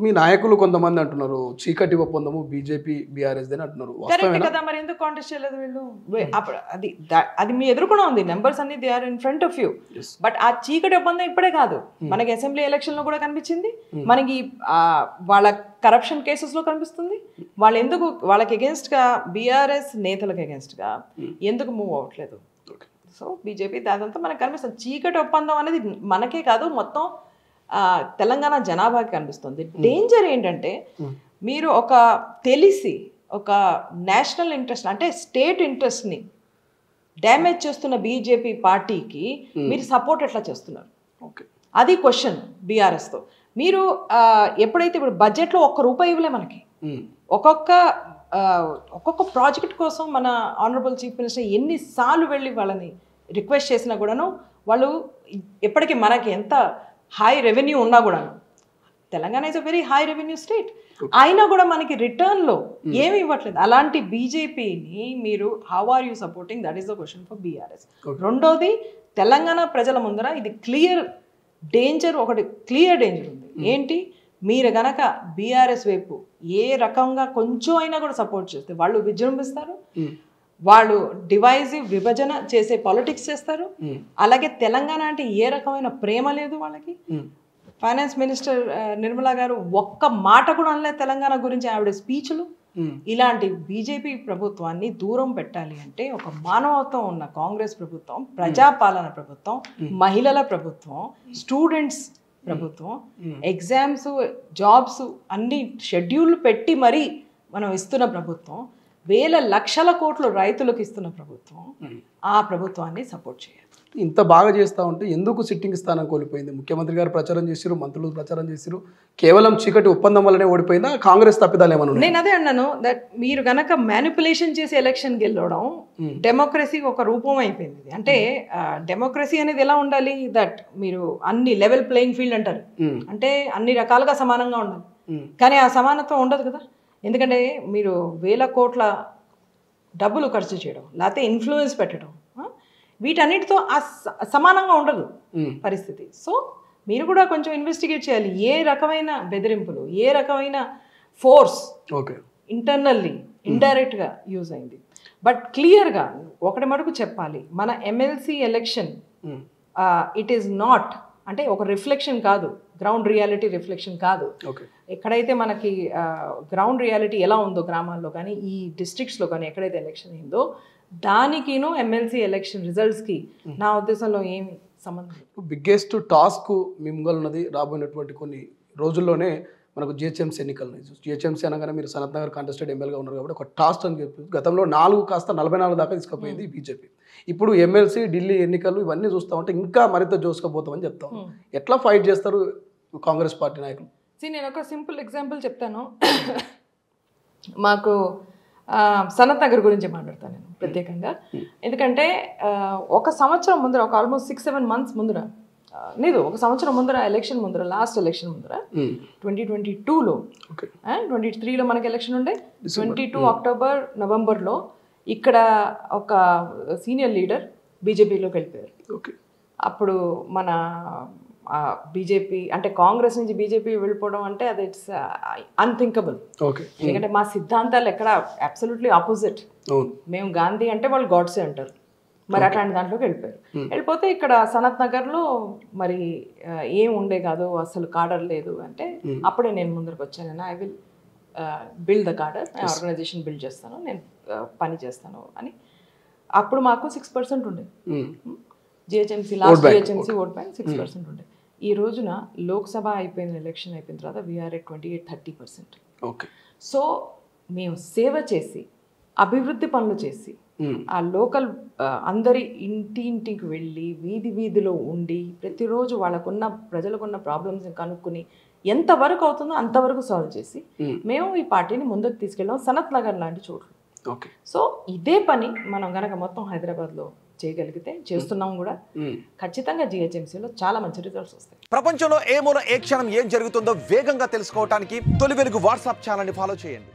మీ నాయకులు కొంతమంది అంటున్నారు చీకటి ఒప్పందము బీజేపీ బీఆర్ఎస్ అని అంటున్నారు. కరెక్ట్ కదా, మరి ఎందుకు కాంటెస్ట్ చేయలేదు వీళ్ళు? అది మీ ఎదుర్కొనే ఉంది, నెంబర్స్ అన్ని they are in front of you. But ఆ చీకటి ఒప్పందం ఇప్పుడే కాదు, మనకి అసెంబ్లీ ఎలక్షన్ లో కూడా కనిపించింది, మనకి వాళ్ళ కరప్షన్ కేసెస్ లో కనిపిస్తుంది. వాళ్ళు ఎందుకు వాళ్ళకి అగేన్స్ట్ గా బీఆర్ఎస్ నేతలకు అగేన్స్ట్ గా ఎందుకు మూవ్ అవ్వట్లేదు? సో బీజేపీ అదంతా మనకు కనిపిస్తుంది. చీకటి ఒప్పందం అనేది మనకే కాదు, మొత్తం తెలంగాణ జనాభాకి కనిపిస్తుంది. డేంజర్ ఏంటంటే మీరు ఒక తెలిసి ఒక నేషనల్ ఇంట్రెస్ట్ అంటే స్టేట్ ఇంట్రెస్ట్ని డ్యామేజ్ చేస్తున్న బీజేపీ పార్టీకి మీరు సపోర్ట్ ఎట్లా చేస్తున్నారు? అది క్వశ్చన్ బీఆర్ఎస్తో. మీరు ఎప్పుడైతే ఇప్పుడు బడ్జెట్లో ₹1 ఇవ్వలే మనకి, ఒక్కొక్క ప్రాజెక్ట్ కోసం మన ఆనరబుల్ చీఫ్ మినిస్టర్ ఎన్నిసార్లు వెళ్ళి వాళ్ళని రిక్వెస్ట్ చేసినా కూడాను వాళ్ళు ఎప్పటికీ మనకి ఎంత హై రెవెన్యూ ఉన్నా కూడా, Telangana is a very high revenue state, అయినా కూడా మనకి రిటర్న్లో ఏమి ఇవ్వట్లేదు. అలాంటి బీజేపీని మీరు how are you supporting? That is the question for BRS. రెండోది, తెలంగాణ ప్రజల ముందర ఇది క్లియర్ డేంజర్, ఒకటి క్లియర్ డేంజర్ ఉంది. ఏంటి? మీరు గనక బీఆర్ఎస్ వైపు ఏ రకంగా కొంచెం అయినా కూడా సపోర్ట్ చేస్తే వాళ్ళు విజృంభిస్తారు, వాళ్ళు డివైజివ్ విభజన చేసే పాలిటిక్స్ చేస్తారు. అలాగే తెలంగాణ అంటే ఏ రకమైన ప్రేమ లేదు వాళ్ళకి. ఫైనాన్స్ మినిస్టర్ నిర్మలా గారు ఒక్క మాట కూడా అనలేదు తెలంగాణ గురించి ఆవిడ స్పీచ్లు. ఇలాంటి బీజేపీ ప్రభుత్వాన్ని దూరం పెట్టాలి అంటే ఒక మానవత్వం ఉన్న కాంగ్రెస్ ప్రభుత్వం, ప్రజాపాలన ప్రభుత్వం, మహిళల ప్రభుత్వం, స్టూడెంట్స్ ప్రభుత్వం, ఎగ్జామ్స్ జాబ్స్ అన్ని షెడ్యూల్ పెట్టి మరీ మనం ఇస్తున్న ప్రభుత్వం, వేల లక్షల కోట్లు రైతులకు ఇస్తున్న ప్రభుత్వం, ఆ ప్రభుత్వాన్ని సపోర్ట్ చేయాలి. ఇంత బాగా చేస్తూ ఉంటే ఎందుకు సిట్టింగ్ స్థానం కోల్పోయింది? ముఖ్యమంత్రి గారు ప్రచారం చేశారు, మంత్రులు ప్రచారం చేశారు, కేవలం చీకటి ఒప్పందం వల్లనే ఓడిపోయిందా? కాంగ్రెస్ తప్పిదాలు ఏమన్నా? నేను అదే అన్నాను, దట్ మీరు గనక మ్యానిపులేషన్ చేసి ఎలక్షన్ గెలవడం డెమోక్రసీ ఒక రూపం అయిపోయింది. అంటే డెమోక్రసీ అనేది ఎలా ఉండాలి? దట్ మీరు అన్ని లెవెల్ ప్లేయింగ్ ఫీల్డ్ అంటారు, అంటే అన్ని రకాలుగా సమానంగా ఉండాలి. కానీ ఆ సమానత్వం ఉండదు కదా, ఎందుకంటే మీరు వేల కోట్ల డబ్బులు ఖర్చు చేయడం, లేకపోతే ఇన్ఫ్లుయెన్స్ పెట్టడం, వీటన్నిటితో సమానంగా ఉండదు పరిస్థితి. సో మీరు కూడా కొంచెం ఇన్వెస్టిగేట్ చేయాలి, ఏ రకమైన బెదిరింపులు, ఏ రకమైన ఫోర్స్ ఇంటర్నల్లీ ఇండైరెక్ట్గా యూజ్ అయింది. బట్ క్లియర్గా ఒకటి మటుకు చెప్పాలి, మన MLC election it is not అంటే ఒక రిఫ్లెక్షన్ కాదు, గ్రౌండ్ రియాలిటీ రిఫ్లెక్షన్ కాదు. ఎక్కడైతే మనకి గ్రౌండ్ రియాలిటీ ఎలా ఉందో గ్రామాల్లో కానీ ఈ డిస్ట్రిక్ట్స్లో కానీ ఎక్కడైతే ఎలక్షన్ అయిందో దానికిను ఎమ్మెల్సీ ఎలక్షన్ రిజల్ట్స్కి నా ఉద్దేశంలో ఏమి సంబంధం. బిగ్గెస్ట్ టాస్క్ మీ ముంగల్ ఉన్నది రాబోయినటువంటి కొన్ని రోజుల్లోనే మనకు జిహెచ్ఎంసీ ఎన్నికలు. జిహెచ్ఎంసీ అనగానే మీరు సనత్ నగర్ కాంటెస్టెడ్ ఎమ్మెల్యేగా ఉన్నారు కాబట్టి ఒక టాస్క్ అని చెప్పి గతంలో 4 కాస్త 44 దాకా తీసుకుపోయింది బీజేపీ. ఇప్పుడు ఎమ్మెల్సీ ఢిల్లీ ఎన్నికలు ఇవన్నీ చూస్తూ ఉంటే ఇంకా మరింత జోసుకుపోతామని చెప్తాం. ఎట్లా ఫైట్ చేస్తారు కాంగ్రెస్ పార్టీ నాయకులు? నేను ఒక సింపుల్ ఎగ్జాంపుల్ చెప్తాను. మాకు సనత్ నగర్ గురించి మాట్లాడతాను నేను ప్రత్యేకంగా, ఎందుకంటే ఒక సంవత్సరం ముందర, ఒక ఆల్మోస్ట్ 6-7 months ముందర, లేదు ఒక సంవత్సరం ముందర, ఎలక్షన్ ముందర, లాస్ట్ ఎలక్షన్ ముందర 2022లో 23లో మనకి ఎలక్షన్ ఉండే, 22 అక్టోబర్ నవంబర్లో ఇక్కడ ఒక సీనియర్ లీడర్ బీజేపీలోకి వెళ్ళిపోయారు. అప్పుడు మన బీజేపీ అంటే కాంగ్రెస్ నుంచి బీజేపీ వెళ్ళిపోవడం అంటే అది ఇట్స్ అన్థింకబుల్. ఎందుకంటే మా సిద్ధాంతాలు ఎక్కడ అబ్సల్యూట్లీ ఆపోజిట్. మేము గాంధీ అంటే వాళ్ళు గాడ్సే అంటారు, మరి అట్లాంటి దాంట్లోకి వెళ్ళిపోయారు. వెళ్ళిపోతే ఇక్కడ సనత్ నగర్లో మరి ఏం ఉండే కాదు, అసలు కాడర్ లేదు అంటే అప్పుడే నేను ముందరకు వచ్చాను. I will build the cadre, organisation build చేస్తాను, నేను పని చేస్తాను అని. అప్పుడు మాకు 6% ఉండే GHMC, last GHMC vote bank 6% ఉండే. ఈ రోజున లోక్సభ అయిపోయిన ఎలక్షన్ అయిపోయిన తర్వాత వీఆర్ ఎట్ 28-30%. సో మేము సేవ చేసి అభివృద్ధి పనులు చేసి ఆ లోకల్ అందరి ఇంటింటికి వెళ్ళి వీధి వీధిలో ఉండి ప్రతిరోజు వాళ్ళకున్న ప్రజలకున్న ప్రాబ్లమ్స్ని కనుక్కొని ఎంతవరకు అవుతుందో అంతవరకు సాల్వ్ చేసి మేము ఈ పార్టీని ముందుకు తీసుకెళ్ళాం సనత్ నగర్ లాంటి చోట్ల. సో ఇదే పని మనం గనక మొత్తం హైదరాబాద్లో చేయగలిగితే, చేస్తున్నాం కూడా, ఖచ్చితంగా జిహెచ్ఎంసీలో చాలా మంచి రిజల్ట్స్ వస్తాయి. ప్రపంచంలో ఏ మూల ఏ క్షణం ఏం జరుగుతుందో వేగంగా తెలుసుకోవడానికి తొలి వెలుగు వాట్సాప్ ఛానల్ని ఫాలో చేయండి.